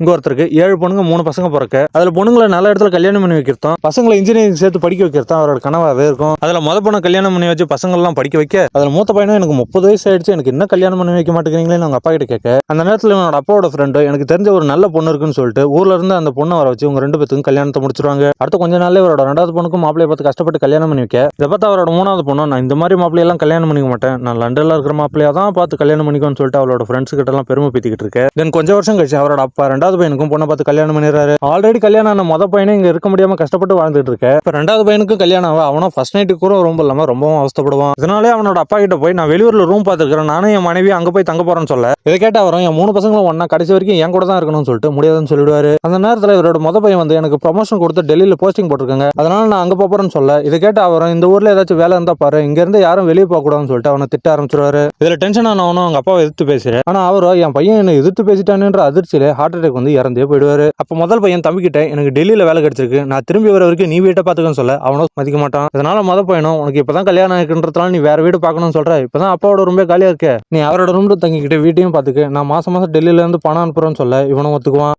இங்க ஒருத்தருக்கு 7 பொண்ணுங்க 3 பசங்க பிறக்க அதுல பொண்ணுங்களை நல்ல இடத்துல கல்யாணம் பண்ணி வைக்கிறதும் பசங்களை இன்ஜினியரிங் சேர்த்து படிக்க வைக்கிறதும் அவரோட கனவாவே இருக்கும். அதுல பொண்ணை கல்யாணம் பண்ணி வச்சு பசங்க எல்லாம் படிக்க வைக்க அதுல மூத்த பையனும் எனக்கு 30 வயசு ஆயிடுச்சு, எனக்கு என்ன கல்யாணம் பண்ணி வைக்க மாட்டேங்கிறீங்களேன்னு அவங்க அப்பா கிட்ட கேட்க அந்த நேரத்துல என்னோட அப்பாவோட ஃப்ரெண்டு எனக்கு தெரிஞ்ச ஒரு நல்ல பொண்ணு இருக்குன்னு சொல்லிட்டு ஊர்ல இருந்து அந்த பொண்ணை வர வச்சு உங்க 2 பேத்துக்கும் கல்யாணத்தை முடிச்சிருவாங்க. அடுத்த கொஞ்ச நாள்ல இவரோட 2வது பொண்ணுக்கும் மாப்பிளைய பார்த்து கஷ்டப்பட்டு கல்யாணம் பண்ணி வைக்க இதை பார்த்து அவரோட 3வது பொண்ணு நான் இந்த மாதிரி மாப்பிளையெல்லாம் கல்யாணம் பண்ணிக்க மாட்டேன், நான் லண்டன்ல இருக்கிற மாப்பிளையா தான் பார்த்து கல்யாணம் பண்ணிக்கோன்னு சொல்லிட்டு அவளோட ஃப்ரெண்ட்ஸ் கிட்ட எல்லாம் பெருமை பீத்திக்கிட்டு இருக்கு. தென் கொஞ்சம் வருஷம் கழிச்சு அவரோட அப்பா 2வது பையனுக்கும் பொண்ணை பார்த்து கல்யாணம் பண்ணிடுறாரு. ஆல்ரெடி கல்யாணம் ஆன மொத பையனே இங்க இருக்க முடியாம கஷ்டப்பட்டு வாழ்ந்துட்டு இருக்க இப்ப 2வது பையனுக்கு கல்யாணம் ஆக அவனும் ஃபர்ஸ்ட் நைட்டுக்கு கூட ரொம்ப இல்லாம ரொம்பவும் அவஸ்தப்படுவான். இதனாலே அவனோட அப்பா கிட்ட போய் நான் வெளியூர்ல ரூம் பார்த்துக்கிறேன், நானும் என் மனைவி அங்க போய் தங்க போறேன்னு சொல்ல இதை கேட்ட அவரும் என் 3 பசங்களும் ஒன்னா கடைசி வரைக்கும் என் கூட தான் இருக்கணும்னு சொல்லிட்டு முடியாதுன்னு சொல்லிடுவாரு. அந்த நேரத்துல இவரோட மொத பையன் வந்து எனக்கு ப்ரொமோஷன் கொடுத்து டெல்லியில போஸ்டிங் போட்டிருக்காங்க, அதனால நான் அங்க போறேன்னு சொல்ல இதை கேட்ட அவரும் இந்த ஊர்ல ஏதாச்சும் வேலை இருந்தா பாரு, இங்க இருந்து யாரும் வெளியே போக கூடாதுன்னு சொல்லிட்டு அவனை திட்ட ஆரம்பிச்சிருவாரு. இதுல டென்ஷன் ஆனவனும் அவங்க அப்பாவை எதிர்த்து பேசுறேன், ஆனா அவரோ என் பையன் என்ன எதிர்த்து பேசிட்டானுன்ற அதிர்ச்சியில ஹார்ட் அட்டாக் வந்து இறந்தே போயிடுவாரு. அப்ப முதல் பையன் தம்பிக்கிட்ட எனக்கு டெல்லியில வேலை கிடைச்சிருக்கு, நான் திரும்பி வர வரைக்கும் நீ வீட்டை பாத்துக்கன்னு சொல்ல அவனும் மதிக்க மாட்டான். அதனால மொதல் பையனும் உனக்கு இப்பதான் கல்யாணம் இருக்குன்றதுனால நீ வேற வீடு பார்க்கணும்னு சொல்ற, இப்பதான் அப்பாவோட ரொம்ப காலியா இருக்க, நீ அவரோட ரூம்ல தங்கிக்கிட்டு வீட்டையும் பாத்துக்க, நான் மாசம் மாசம் டெல்லியில இருந்து பணம் அனுப்புறேன்னு சொல்ல இவனும் ஒத்துக்குவான்.